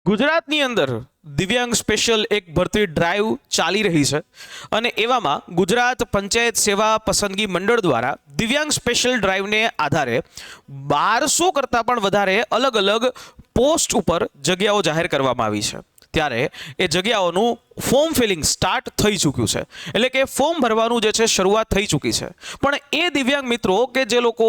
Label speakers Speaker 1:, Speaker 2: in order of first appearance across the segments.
Speaker 1: ગુજરાતની અંદર દિવ્યાંગ સ્પેશિયલ એક ભરતી ડ્રાઈવ ચાલી રહી છે અને એવામાં ગુજરાત પંચાયત સેવા પસંદગી મંડળ દ્વારા દિવ્યાંગ સ્પેશિયલ ડ્રાઈવને આધારે 1200 કરતાં પણ વધારે અલગ અલગ પોસ્ટ ઉપર જગ્યાઓ જાહેર કરવામાં આવી છે। ત્યારે એ જગ્યાઓનું ફોર્મ ફિલિંગ સ્ટાર્ટ થઈ ચૂક્યું છે, એટલે કે ફોર્મ ભરવાનું જે છે શરૂઆત થઈ ચૂકી છે। પણ એ દિવ્યાંગ મિત્રો કે જે લોકો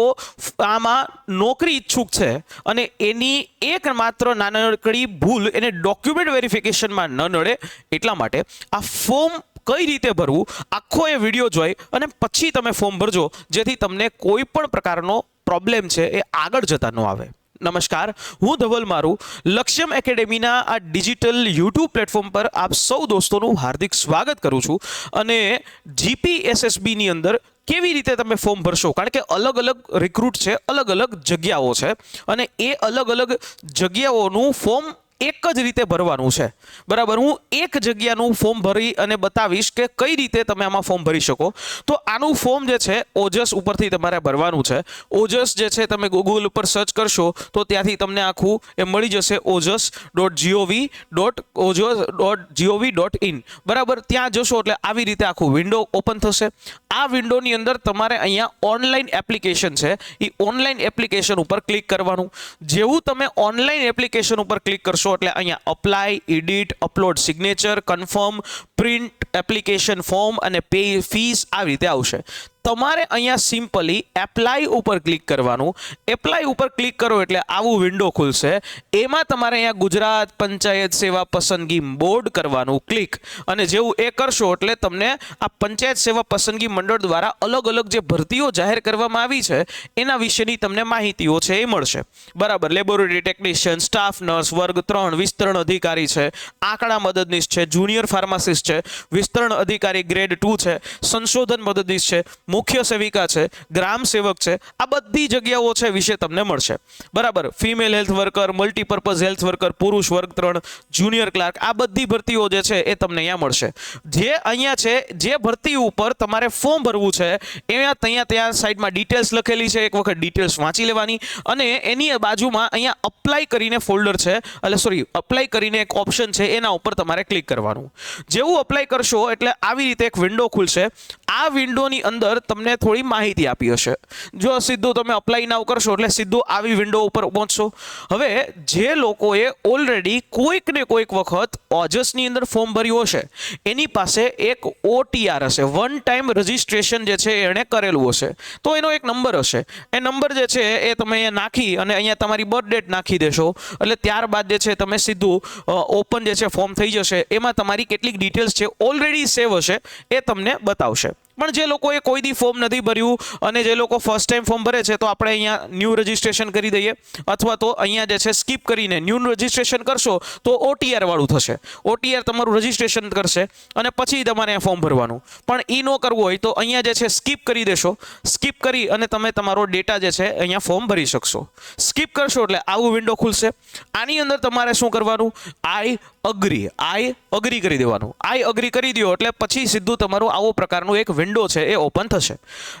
Speaker 1: આમાં નોકરી ઈચ્છુક છે અને એની એક માત્ર નાનકડી ભૂલ એને ડોક્યુમેન્ટ વેરિફિકેશનમાં ન નડે એટલા માટે આ ફોર્મ કઈ રીતે ભરવું આખો એ વિડીયો જોઈ અને પછી તમે ફોર્મ ભરજો, જેથી તમને કોઈ પણ પ્રકારનો પ્રોબ્લેમ છે એ આગળ જતા ન આવે। નમસ્કાર, હું ધવલ મારું લક્ષ્યમ એકેડેમીના આ ડિજિટલ યુટ્યુબ પ્લેટફોર્મ પર આપ સૌ દોસ્તોનું હાર્દિક સ્વાગત કરું છું। અને જીપીએસએસબીની અંદર કેવી રીતે તમે ફોર્મ ભરશો, કારણ કે અલગ અલગ રિક્રુટ છે, અલગ અલગ જગ્યાઓ છે અને એ અલગ અલગ જગ્યાઓનું ફોર્મ એક જ રીતે ભરવાનું છે, બરાબર। હું એક જગ્યાનું ફોર્મ ભરી અને બતાવીશ કે કઈ રીતે તમે આમાં ફોર્મ ભરી શકો। તો આનું ફોર્મ જે છે ઓજસ ઉપરથી તમારે ભરવાનું છે। ઓજસ જે છે તમે ગૂગલ ઉપર સર્ચ કરશો તો ત્યાંથી તમને આખું એ મળી જશે ojs.gov.in, બરાબર। ત્યાં જશો એટલે આવી રીતે આખું વિન્ડો ઓપન થશે। આ વિન્ડોની અંદર તમારે અહીંયા ઓનલાઈન એપ્લિકેશન છે, એ ઓનલાઈન એપ્લિકેશન ઉપર ક્લિક કરવાનું। જેવું તમે ઓનલાઈન એપ્લિકેશન ઉપર ક્લિક કરશો એટલે અહીંયા apply, edit, upload signature, confirm, print application form અને પે ફીસ આવી રીતે આવશે। તમારે અહીંયા સિમ્પલી એપ્લાય ઉપર ક્લિક કરવાનું। એપ્લાય ઉપર ક્લિક કરો એટલે આવું વિન્ડો ખુલશે। એમાં તમારે અહીંયા ગુજરાત પંચાયત સેવા પસંદગી બોર્ડ કરવાનું ક્લિક, અને જેવું એ કરશો એટલે તમને આ પંચાયત સેવા પસંદગી મંડળ દ્વારા અલગ અલગ જે ભરતીઓ જાહેર કરવામાં આવી છે એના વિશેની તમને માહિતીઓ છે એ મળશે, બરાબર। લેબોરેટરી ટેકનિશિયન, સ્ટાફ નર્સ, વર્ગ 3 વિસ્તરણ અધિકારી છે, આંકડા મદદનીશ છે, જુનિયર ફાર્માસિસ્ટ છે, વિસ્તરણ અધિકારી ગ્રેડ 2 છે, સંશોધન મદદનીશ છે, મુખ્ય સેવિકા છે, ગ્રામ સેવક છે, આ બધી જગ્યાઓ છે વિશે તમને મળશે, બરાબર। Female health worker, multipurpose health worker, પુરુષ વર્ગ 3, જુનિયર ક્લાર્ક, આ બધી ભરતીઓ જે છે એ તમને અહીંયા મળશે। જે અહીંયા છે જે ભરતી ઉપર તમારે ફોર્મ ભરવું છે ત્યાં સાઈડમાં ડિટેલ્સ લખેલી છે, એક વખત ડિટેલ્સ વાંચી લેવાની। અને એની બાજુમાં અહીંયા અપ્લાય કરીને ફોલ્ડર છે, એટલે સોરી અપ્લાય કરીને એક ઓપ્શન છે, એના ઉપર તમારે ક્લિક કરવાનું। જેવું અપ્લાય કરશો એટલે આવી રીતે એક વિન્ડો ખુલશે। આ વિન્ડોની અંદર તમને થોડી માહિતી આપી હશે। જો સીધું તમે અપ્લાય નાવ કરશો એટલે સીધું આવી વિન્ડો ઉપર પહોંચશો। હવે જે લોકોએ ઓલરેડી કોઈક ને કોઈક વખત ઓજસની અંદર ફોર્મ ભર્યું હશે એની પાસે એક OTR હશે, વન ટાઈમ રજિસ્ટ્રેશન જે છે એણે કરેલું હશે, તો એનો એક નંબર હશે। એ નંબર જે છે એ તમે અહીંયા નાખી અને અહીંયા તમારી બર્થ ડેટ નાખી દેશો એટલે ત્યારબાદ જે છે તમે સીધું ઓપન જે છે ફોર્મ થઈ જશે। એમાં તમારી કેટલીક ડિટેલ્સ છે ઓલરેડી સેવ હશે એ તમને બતાવશે। પણ જે લોકોએ કોઈ દી ફોર્મ નથી ભર્યું અને જે લોકો ફર્સ્ટ ટાઈમ ફોર્મ ભરે છે તો આપણે અહીંયા ન્યૂ રજિસ્ટ્રેશન કરી દઈએ, અથવા તો અહીંયા જે છે સ્કીપ કરીને ન્યૂ રજિસ્ટ્રેશન કરશો તો OTR વાળું થશે। OTR તમારું રજિસ્ટ્રેશન કરશે અને પછી તમારે અહીંયા ફોર્મ ભરવાનું। પણ એ ન કરવું હોય તો અહીંયા જે છે સ્કીપ કરી દેશો। સ્કીપ કરી અને તમે તમારો ડેટા જે છે અહીંયા ફોર્મ ભરી શકશો। સ્કીપ કરશો એટલે આવું વિન્ડો ખુલશે। આની અંદર તમારે શું કરવાનું, આઈ અગ્રી કરી દેવાનું। આઈ અગ્રી કરી દો એટલે પછી સીધું તમારું આવો પ્રકારનું એક વિન્ડો છે એ ઓપન થશે।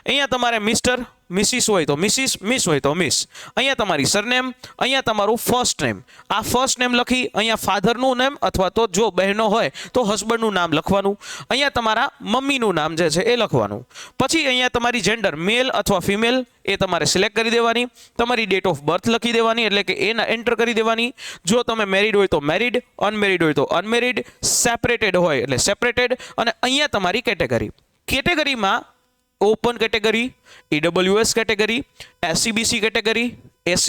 Speaker 1: અહીંયા તમારે મિસ્ટર, મિસિસ હોય તો મિસિસ, મિસ હોય તો મિસ, અહીંયા તમારી સરનેમ, અહીંયા તમારું ફર્સ્ટ નેમ, આ ફર્સ્ટ નેમ લખી અહીંયા ફાધરનું નેમ અથવા તો જો બહેનો હોય તો હસબન્ડનું નામ લખવાનું। અહીંયા તમારા મમ્મીનું નામ જે છે એ લખવાનું। પછી અહીંયા તમારી જેન્ડર મેલ અથવા ફિમેલ એ તમારે સિલેક્ટ કરી દેવાની। તમારી ડેટ ઓફ બર્થ લખી દેવાની, એટલે કે એના એન્ટર કરી દેવાની। જો તમે મેરિડ હોય તો મેરિડ, અનમેરિડ હોય તો અનમેરિડ, સેપરેટેડ હોય એટલે સેપરેટેડ, અને અહીંયા તમારી કેટેગરીમાં open category, EWS category, SCBC category, SC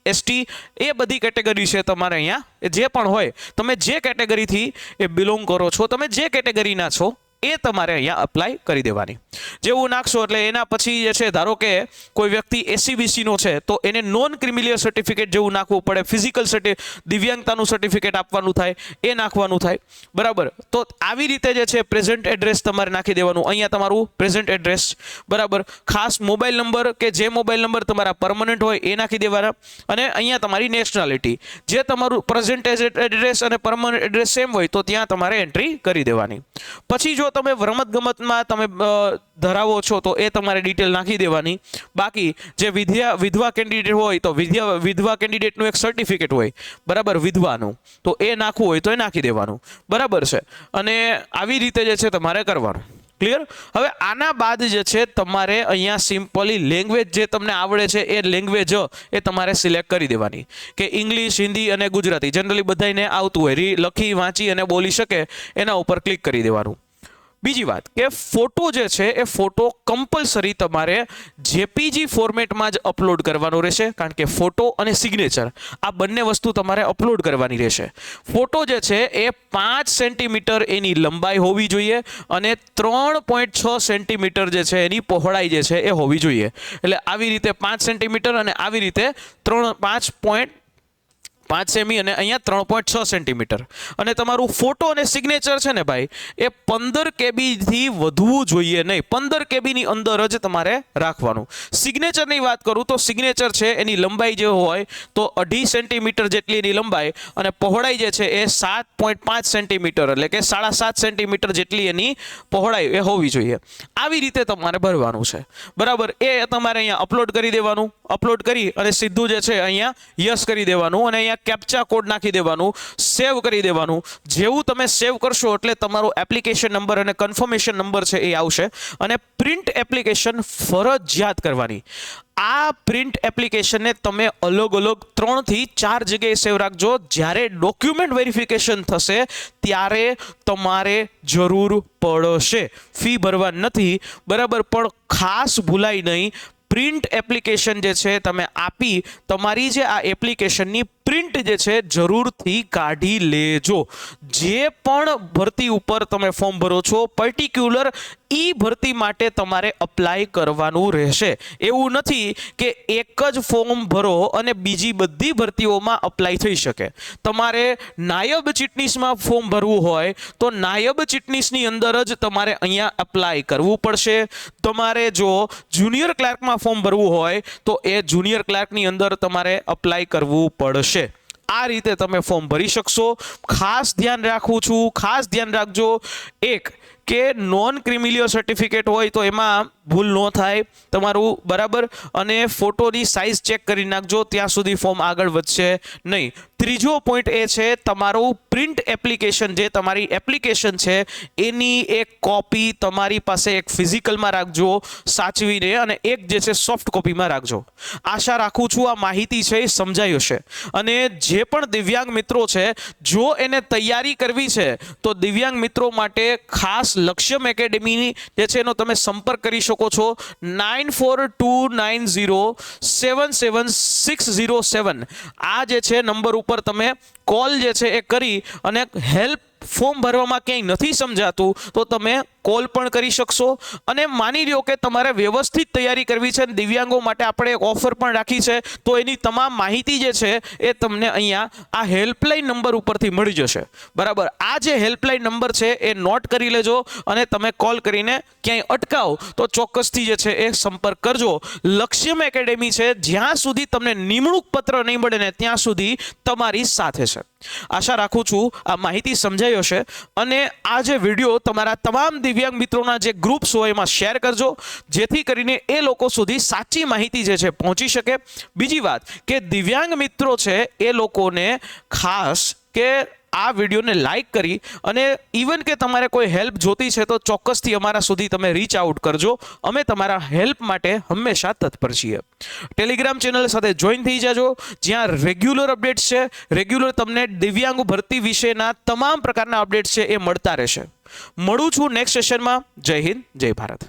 Speaker 1: ST એ બધી કેટેગરી છે તમારે અહીંયા જે પણ હોય, તમે જે કેટેગરીથી એ બિલોંગ કરો છો, તમે જે કેટેગરીના છો એ તમારે અહીંયા અપ્લાય કરી દેવાની। જેવું નાખશો એટલે એના પછી જે છે ધારો કે કોઈ વ્યક્તિ SCBC નો છે તો એને નોન ક્રિમિલિયર સર્ટિફિકેટ જેવું નાખવું પડે, ફિઝિકલ દિવ્યાંગતાનું સર્ટિફિકેટ આપવાનું થાય, એ નાખવાનું થાય, બરાબર। તો આવી રીતે જે છે પ્રેઝન્ટ એડ્રેસ તમારે નાખી દેવાનું। અહીંયા તમારું પ્રેઝન્ટ એડ્રેસ, બરાબર। ખાસ મોબાઈલ નંબર કે જે મોબાઈલ નંબર તમારા પરમનન્ટ હોય એ નાખી દેવાના। અને અહીંયા તમારી નેશનાલિટી, જે તમારું પ્રેઝન્ટ એડ્રેસ અને પરમનન્ટ એડ્રેસ સેમ હોય તો ત્યાં તમારે એન્ટ્રી કરી દેવાની। પછી જો જો તમે રમતગમતમાં તમે ધરાવો છો તો એ તમારે ડિટેલ નાખી દેવાની. બાકી જે વિધવા કેન્ડિડેટ હોય તો વિધવા કેન્ડિડેટનું એક સર્ટિફિકેટ હોય, બરાબર, વિધવાનું, તો એ નાખવું હોય તો એ નાખી દેવાનું, બરાબર છે. અને આવી રીતે જે છે તમારે કરવાનું. ક્લિયર? હવે આના બાદ જે છે તમારે અહીંયા સિમ્પલી લેંગ્વેજ જે તમને આવડે છે એ લેંગ્વેજ એ તમારે સિલેક્ટ કરી દેવાની, કે ઇંગ્લિશ, હિન્દી અને ગુજરાતી જનરલી બધાને આવતું હોય, લખી વાંચી અને બોલી શકે એના ઉપર ક્લિક કરી દેવાનું. બીજી વાત કે ફોટો જે છે એ ફોટો કમ્પલસરી તમારે જેપીજી ફોર્મેટમાં જ અપલોડ કરવાનો રહેશે, કારણ કે ફોટો અને સિગ્નેચર આ બંને વસ્તુ તમારે અપલોડ કરવાની રહેશે. ફોટો જે છે એ 5 સેન્ટીમીટર એની લંબાઈ હોવી જોઈએ અને 3.6 સેન્ટીમીટર જે છે એની પહોળાઈ જે છે એ હોવી જોઈએ. એટલે આવી રીતે 5 સેન્ટીમીટર અને આવી રીતે 5 સેમી અને અહીંયા 3.6 સેન્ટીમીટર. અને તમારું ફોટો અને સિગ્નેચર છે ને ભાઈ એ 15 કેબીથી વધવું જોઈએ નહીં, 15 કેબીની અંદર જ તમારે રાખવાનું. સિગ્નેચરની વાત કરું તો સિગ્નેચર છે એની લંબાઈ જે હોય તો 2.5 સેન્ટીમીટર જેટલી એની લંબાઈ અને પહોળાઈ જે છે એ 7.5 સેન્ટીમીટર એટલે કે 7.5 સેન્ટીમીટર જેટલી એની પહોળાઈ એ હોવી જોઈએ. આવી રીતે તમારે ભરવાનું છે, બરાબર. એ તમારે અહીંયા અપલોડ કરી દેવાનું. અપલોડ કરી અને સીધું જે છે અહીંયા યસ કરી દેવાનું અને અહીંયા કેપ્ચા કોડ નાખી દેવાનું, સેવ કરી દેવાનું. જેવું તમે સેવ કરશો એટલે તમારો એપ્લિકેશન નંબર અને કન્ફર્મેશન નંબર છે એ આવશે. અને પ્રિન્ટ એપ્લિકેશન ફરજિયાત કરવાની. આ પ્રિન્ટ એપ્લિકેશનને તમે અલગ અલગ 3 થી 4 જગ્યાએ સેવ રાખજો. જ્યારે ડોક્યુમેન્ટ વેરિફિકેશન થશે ત્યારે તમારે જરૂર પડશે. ફી ભરવા નથી, બરાબર, પણ ખાસ ભૂલાય નહીં, પ્રિન્ટ એપ્લિકેશન જે છે તમે આપી તમારી જે આ એપ્લિકેશનની પ્રિન્ટ જે છે જરૂરથી કાઢી લેજો. જે પણ ભરતી ઉપર તમે ફોર્મ ભરો છો પર્ટિક્યુલર ઈ ભરતી માટે તમારે અપ્લાય કરવાનું રહેશે. એવું નથી કે એક જ ફોર્મ ભરો અને બીજી બધી ભરતીઓમાં અપ્લાય થઈ શકે. તમારે નાયબ ચીટનીસમાં ફોર્મ ભરવું હોય તો નાયબ ચીટનીસની અંદર જ તમારે અહીંયા અપ્લાય કરવું પડશે. તમારે જો જુનિયર ક્લાર્કમાં ફોર્મ ભરવું હોય તો એ જુનિયર ક્લાર્કની અંદર તમારે અપ્લાય કરવું પડશે. આ રીતે તમે ફોર્મ ભરી શકશો. ખાસ ધ્યાન રાખું છું, ખાસ ધ્યાન રાખજો એક કે નોન ક્રિમિલિયર સર્ટિફિકેટ હોય તો એમાં ભૂલ ન થાય તમારું, બરાબર. અને ફોટોની સાઇઝ ચેક કરી નાખજો, ત્યાં સુધી ફોર્મ આગળ વધશે નહીં. ત્રીજો પોઈન્ટ એ છે તમારું પ્રિન્ટ એપ્લિકેશન, જે તમારી એપ્લિકેશન છે એની એક કોપી તમારી પાસે એક ફિઝિકલમાં રાખજો સાચવીને અને એક જે છે સોફ્ટ કોપીમાં રાખજો. આશા રાખું છું આ માહિતી છે એ સમજાઈ હશે. અને જે પણ દિવ્યાંગ મિત્રો છે જો એને તૈયારી કરવી છે તો દિવ્યાંગ મિત્રો માટે ખાસ લક્ષ્યમ એકેડેમીની જે છે એનો તમે સંપર્ક કરી શકો છો. 9429077607 આ જે છે નંબર ઉપર તમે કોલ જે છે એ કરી અને હેલ્પ ફોર્મ ભરવામાં ક્યાંય નથી સમજાતું તો તમે કોલ પણ કરી શકશો. અને માની લ્યો કે તમારે વ્યવસ્થિત તૈયારી કરવી છે, દિવ્યાંગો માટે આપણે એક ઓફર પણ રાખી છે, તો એની તમામ માહિતી જે છે એ તમને અહીંયા આ હેલ્પલાઇન નંબર ઉપરથી મળી જશે, બરાબર. આ જે હેલ્પલાઇન નંબર છે એ નોટ કરી લેજો અને તમે કોલ કરીને ક્યાંય અટકાવ તો ચોક્કસથી જે છે એ સંપર્ક કરજો. લક્ષ્યમ એકેડેમી છે જ્યાં સુધી તમને નિમણૂક પત્ર નહીં મળે ને ત્યાં સુધી તમારી સાથે છે. આશા રાખું છું આ માહિતી સમજાઈ હશે. અને આ જે વિડીયો તમારા તમામ દિવ્યાંગ મિત્રોના જે ગ્રુપ્સ હોય એમાં શેર કરજો, જેથી કરીને એ લોકો સુધી સાચી માહિતી જે છે પહોંચી શકે. બીજી વાત કે દિવ્યાંગ મિત્રો છે એ લોકોને ખાસ કે આ વિડીયોને લાઈક કરી અને ઇવન કે તમારે કોઈ હેલ્પ જોતી છે તો ચોક્કસથી અમારા સુધી તમે રીચ આઉટ કરજો. અમે તમારા હેલ્પ માટે હંમેશા તત્પર છીએ. ટેલિગ્રામ ચેનલ સાથે જોઈન થઈ જાજો, જ્યાં રેગ્યુલર અપડેટ્સ છે. રેગ્યુલર તમને દિવ્યાંગ ભરતી વિશેના તમામ પ્રકારના અપડેટ્સ છે એ મળતા રહેશે. મળું છું નેક્સ્ટ સેશનમાં. જય હિન્દ, જય ભારત.